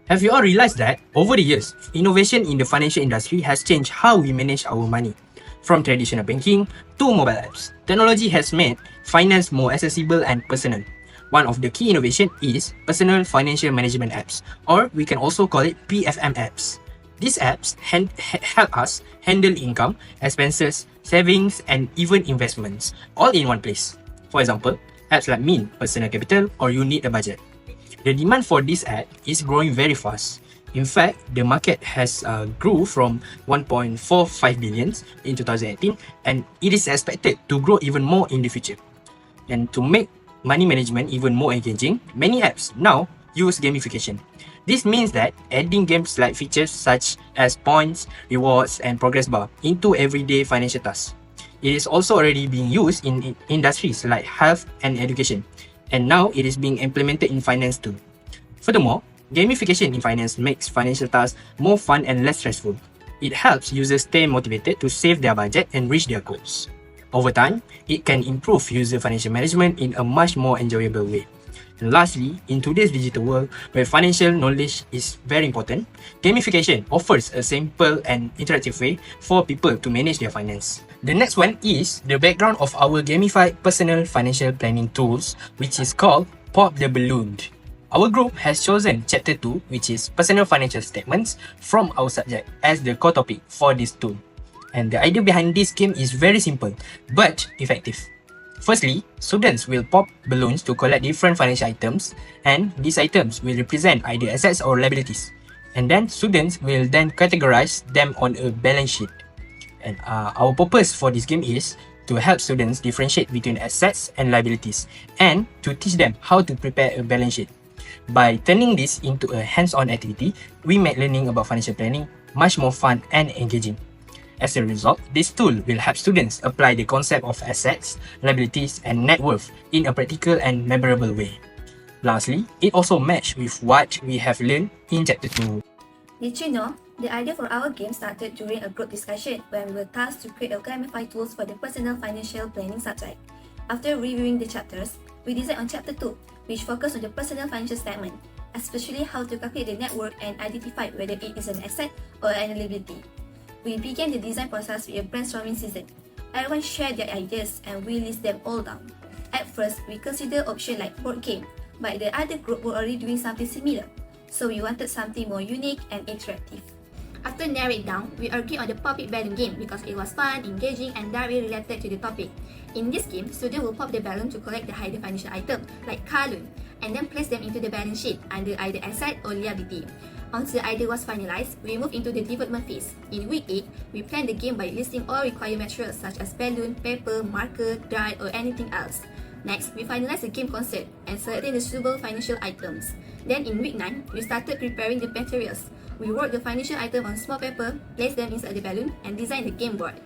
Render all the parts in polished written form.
Have you all realized that over the years, innovation in the financial industry has changed how we manage our money? From traditional banking to mobile apps, technology has made finance more accessible and personal. One of the key innovations is personal financial management apps, or we can also call it PFM apps. These apps help us handle income, expenses, savings, and even investments all in one place. For example, apps like Mint, Personal Capital, or You Need a Budget. The demand for this app is growing very fast. In fact, the market has grew from 1.45 billion in 2018 and it is expected to grow even more in the future. And to make money management even more engaging, many apps now use gamification. This means that adding games like features such as points, rewards, and progress bar into everyday financial tasks. It is also already being used in industries like health and education, and now it is being implemented in finance too. Furthermore, gamification in finance makes financial tasks more fun and less stressful. It helps users stay motivated to save their budget and reach their goals. Over time, it can improve user financial management in a much more enjoyable way. And lastly, in today's digital world where financial knowledge is very important, gamification offers a simple and interactive way for people to manage their finance. The next one is the background of our gamified personal financial planning tools, which is called Pop the Balloon. Our group has chosen Chapter 2, which is Personal Financial Statements, from our subject as the core topic for this tool. And the idea behind this game is very simple, but effective. Firstly, students will pop balloons to collect different financial items, and these items will represent either assets or liabilities. And then students will then categorize them on a balance sheet. And our purpose for this game is to help students differentiate between assets and liabilities, and to teach them how to prepare a balance sheet. By turning this into a hands-on activity, we make learning about financial planning much more fun and engaging. As a result, this tool will help students apply the concept of assets, liabilities, and net worth in a practical and memorable way. Lastly, it also matches with what we have learned in Chapter 2. Did you know, the idea for our game started during a group discussion when we were tasked to create a gamified tools for the personal financial planning subject. After reviewing the chapters, we decided on Chapter 2, which focused on the personal financial statement, especially how to calculate the net worth and identify whether it is an asset or an liability. We began the design process with a brainstorming session. Everyone shared their ideas and we list them all down. At first, we considered options like board game, but the other group were already doing something similar, so we wanted something more unique and interactive. After narrowing it down, we agreed on the pop it balloon game because it was fun, engaging, and directly related to the topic. In this game, students will pop the balloon to collect the hidden financial item, like car loan, and then place them into the balance sheet under either asset or liability. Once the idea was finalized, we moved into the development phase. In week 8, we planned the game by listing all required materials such as balloon, paper, marker, dye, or anything else. Next, we finalized the game concept and selected the suitable financial items. Then in week 9, we started preparing the materials. We wrote the financial item on small paper, placed them inside the balloon, and designed the game board.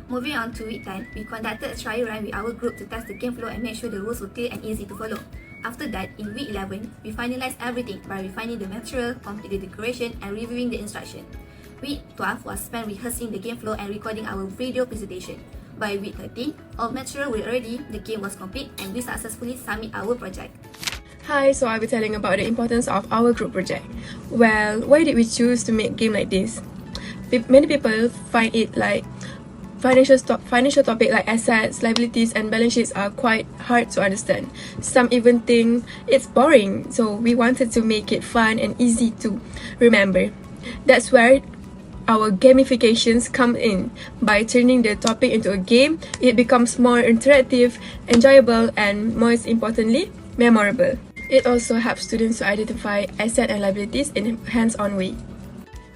Moving on to week 10, we conducted a trial run with our group to test the game flow and make sure the rules were clear and easy to follow. After that, in week 11, we finalized everything by refining the material, completing the decoration, and reviewing the instruction. Week 12 was spent rehearsing the game flow and recording our video presentation. By week 13, all material were ready, the game was complete, and we successfully submit our project. Hi, so I'll be telling about the importance of our group project. Well, why did we choose to make a game like this? Many people find it like financial topic like assets, liabilities, and balance sheets are quite hard to understand. Some even think it's boring, so we wanted to make it fun and easy to remember. That's where our gamifications come in. By turning the topic into a game, it becomes more interactive, enjoyable, and most importantly, memorable. It also helps students to identify assets and liabilities in a hands-on way.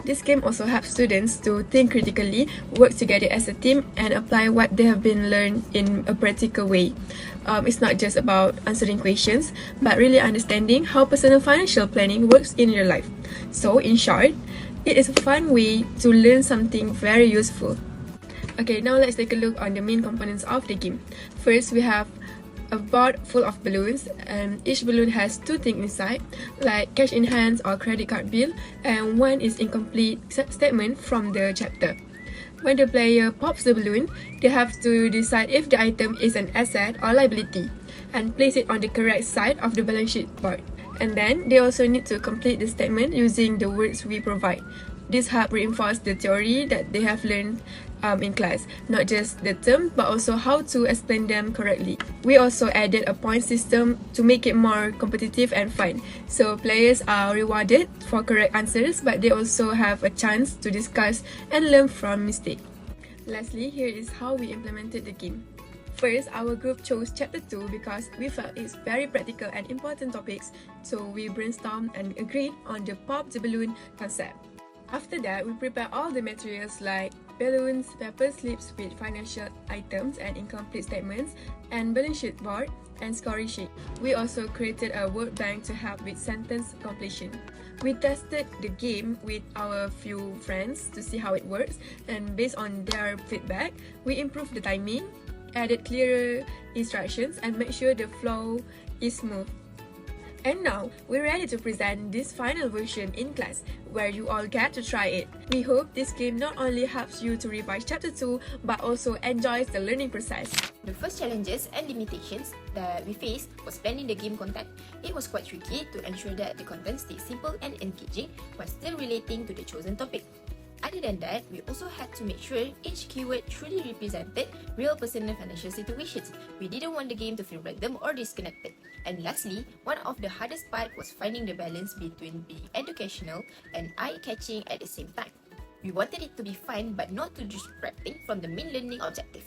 This game also helps students to think critically, work together as a team, and apply what they have been learned in a practical way. It's not just about answering questions, but really understanding how personal financial planning works in your life. So, in short, it is a fun way to learn something very useful. Okay, now let's take a look on the main components of the game. First, we have a board full of balloons, and each balloon has two things inside, like cash in hands or credit card bill, and one is incomplete statement from the chapter. When the player pops the balloon, they have to decide if the item is an asset or liability, and place it on the correct side of the balance sheet board. And then they also need to complete the statement using the words we provide. This helps reinforce the theory that they have learned in class, not just the term but also how to explain them correctly. We also added a point system to make it more competitive and fun. So players are rewarded for correct answers, but they also have a chance to discuss and learn from mistakes. Lastly, here is how we implemented the game. First, our group chose Chapter 2 because we felt it's very practical and important topics, so we brainstormed and agreed on the Pop the Balloon concept. After that, we prepared all the materials like balloons, paper slips with financial items and incomplete statements, and balance sheet board and scoring sheet. We also created a word bank to help with sentence completion. We tested the game with our few friends to see how it works, and based on their feedback, we improved the timing, added clearer instructions, and make sure the flow is smooth. And now, we're ready to present this final version in class, where you all get to try it. We hope this game not only helps you to revise Chapter 2, but also enjoys the learning process. The first challenges and limitations that we faced was planning the game content. It was quite tricky to ensure that the content stays simple and engaging while still relating to the chosen topic. Other than that, we also had to make sure each keyword truly represented real personal financial situations. We didn't want the game to feel random or disconnected. And lastly, one of the hardest part was finding the balance between being educational and eye-catching at the same time. We wanted it to be fun but not too distracting from the main learning objective.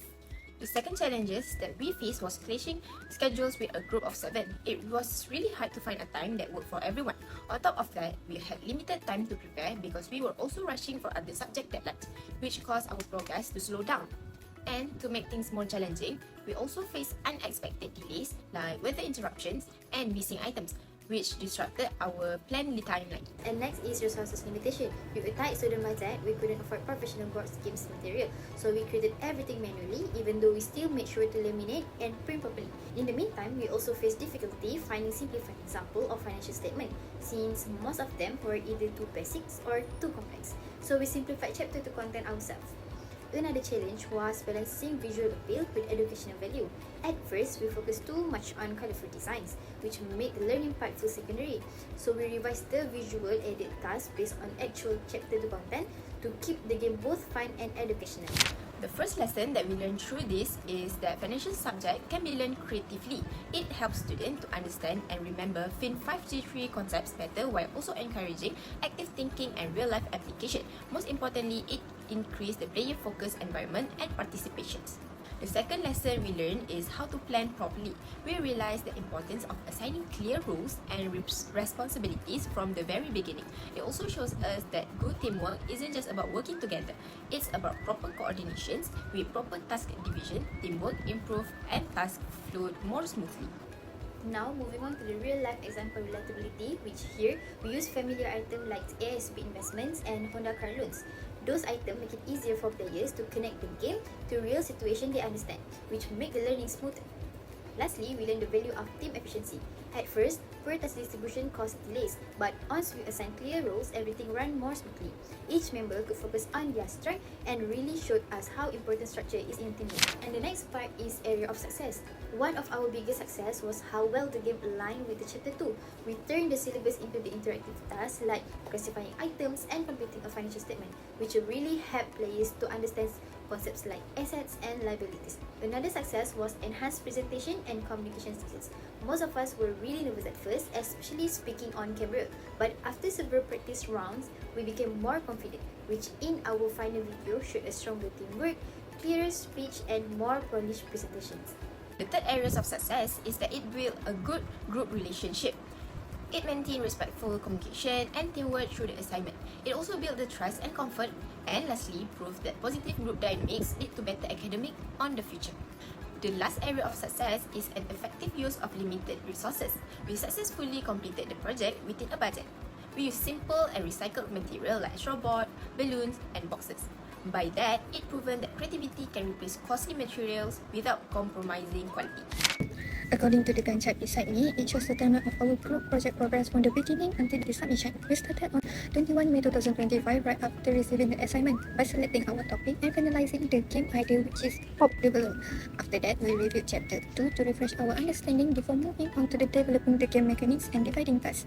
The second challenges that we faced was clashing schedules with a group of 7. It was really hard to find a time that worked for everyone. On top of that, we had limited time to prepare because we were also rushing for other subject deadlines, which caused our progress to slow down. And to make things more challenging, we also faced unexpected delays like weather interruptions and missing items, which disrupted our planned timeline. And next is resources limitation. With a tight student budget, we couldn't afford professional board games material, so we created everything manually, even though we still made sure to laminate and print properly. In the meantime, we also faced difficulty finding simplified example of financial statement, since most of them were either too basic or too complex. So we simplified chapter 2 content ourselves. Another challenge was balancing visual appeal with educational value. At first, we focused too much on colorful designs, which made the learning part feel secondary. So we revised the visual edit tasks based on actual chapter 2 content to keep the game both fun and educational. The first lesson that we learned through this is that financial subject can be learned creatively. It helps students to understand and remember FIN533 concepts better while also encouraging active thinking and real-life application. Most importantly, it increased the player-focused environment and participations. The second lesson we learned is how to plan properly. We realized the importance of assigning clear roles and responsibilities from the very beginning. It also shows us that good teamwork isn't just about working together. It's about proper coordinations. With proper task division, teamwork improved and tasks flowed more smoothly. Now, moving on to the real-life example relatability, which here, we use familiar items like ASB investments and Honda car loans. Those items make it easier for players to connect the game to real situation they understand, which make the learning smoother. Lastly, we learn the value of team efficiency. At first, poor task distribution caused delays, but once we assign clear roles, everything ran more smoothly. Each member could focus on their strength and really showed us how important structure is in teamwork. And the next part is area of success. One of our biggest success was how well the game aligned with the chapter 2. We turned the syllabus into the interactive tasks like classifying items and completing a financial statement, which really helped players to understand concepts like assets and liabilities. Another success was enhanced presentation and communication skills. Most of us were really nervous at first, especially speaking on camera, but after several practice rounds, we became more confident, which in our final video showed a stronger teamwork, clearer speech, and more polished presentations. The third areas of success is that it built a good group relationship. It maintained respectful communication and teamwork through the assignment. It also built the trust and comfort, and lastly, proved that positive group dynamics lead to better academic on the future. The last area of success is an effective use of limited resources. We successfully completed the project within a budget. We used simple and recycled material like straw board, balloons, and boxes. By that, it proven that creativity can replace costly materials without compromising quality. According to the Gantt chart beside me, it shows the timeline of our group project progress from the beginning until the submission. We started on 21 May 2025 right after receiving the assignment by selecting our topic and finalizing the game idea, which is Pop the Balloon. After that, we reviewed chapter 2 to refresh our understanding before moving on to the developing the game mechanics and dividing tasks.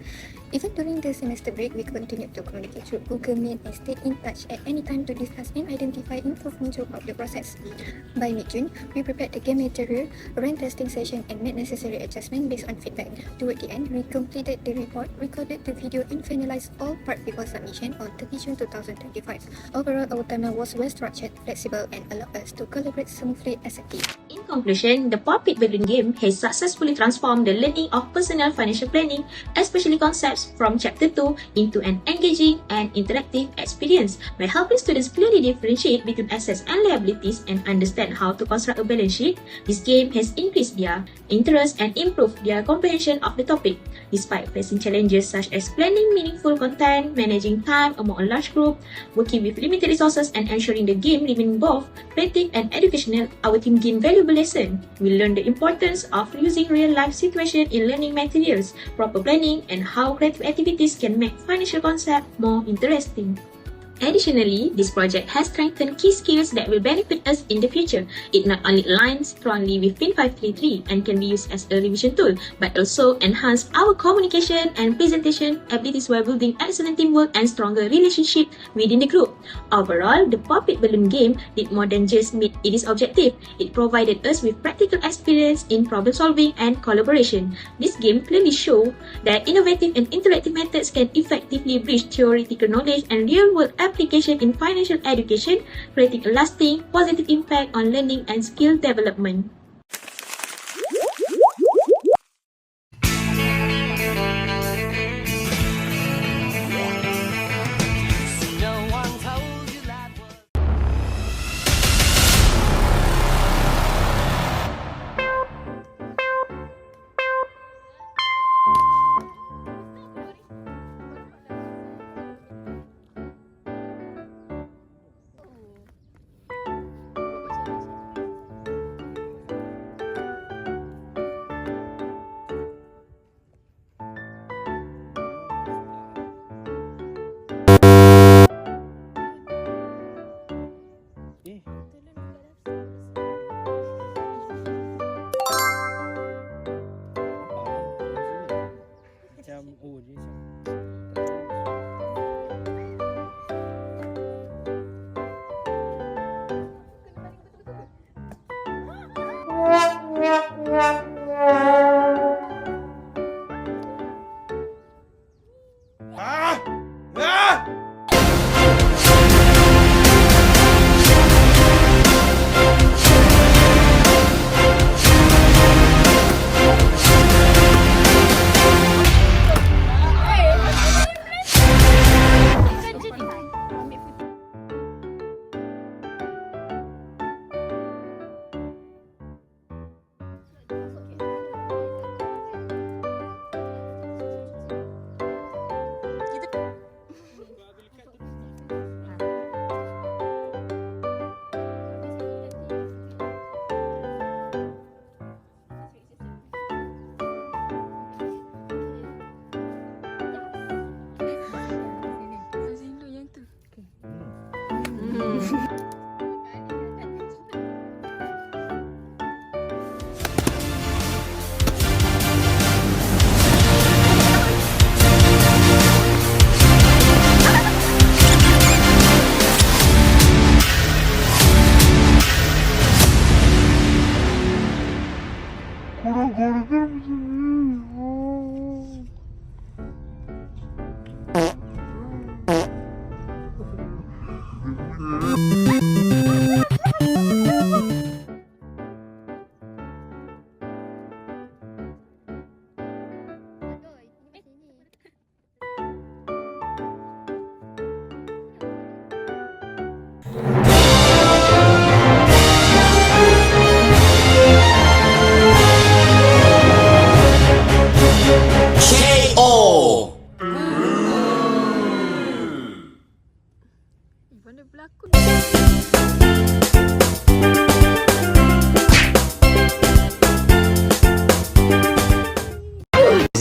Even during the semester break, we continued to communicate through Google Meet and stay in touch at any time to discuss and identify improvements throughout the process. By mid-June, we prepared the game material, ran testing session and made necessary adjustment based on feedback. Toward the end, we completed the report, recorded the video and finalized all part before submission on 30 June 2025. Overall, our timeline was well structured, flexible and allowed us to collaborate smoothly as a team. In conclusion, the Pop-It Balloon game has successfully transformed the learning of personal financial planning, especially concepts from Chapter 2, into an engaging and interactive experience. By helping students clearly differentiate between assets and liabilities and understand how to construct a balance sheet, this game has increased their interest and improved their comprehension of the topic. Despite facing challenges such as planning meaningful content, managing time among a large group, working with limited resources, and ensuring the game remains both creative and educational, our team gained valuable lessons. We learned the importance of using real-life situations in learning materials, proper planning, and how creative activities can make financial concepts more interesting. Additionally, this project has strengthened key skills that will benefit us in the future. It not only aligns strongly with FIN533 and can be used as a revision tool, but also enhance our communication and presentation abilities while building excellent teamwork and stronger relationship within the group. Overall, the Pop-It Balloon game did more than just meet its objective. It provided us with practical experience in problem solving and collaboration. This game clearly shows that innovative and interactive methods can effectively bridge theoretical knowledge and real-world application in financial education, creating a lasting, positive impact on learning and skill development.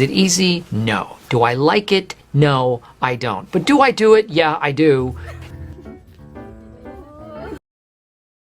it easy? No. Do I like it? No, I don't. But do I do it? Yeah, I do.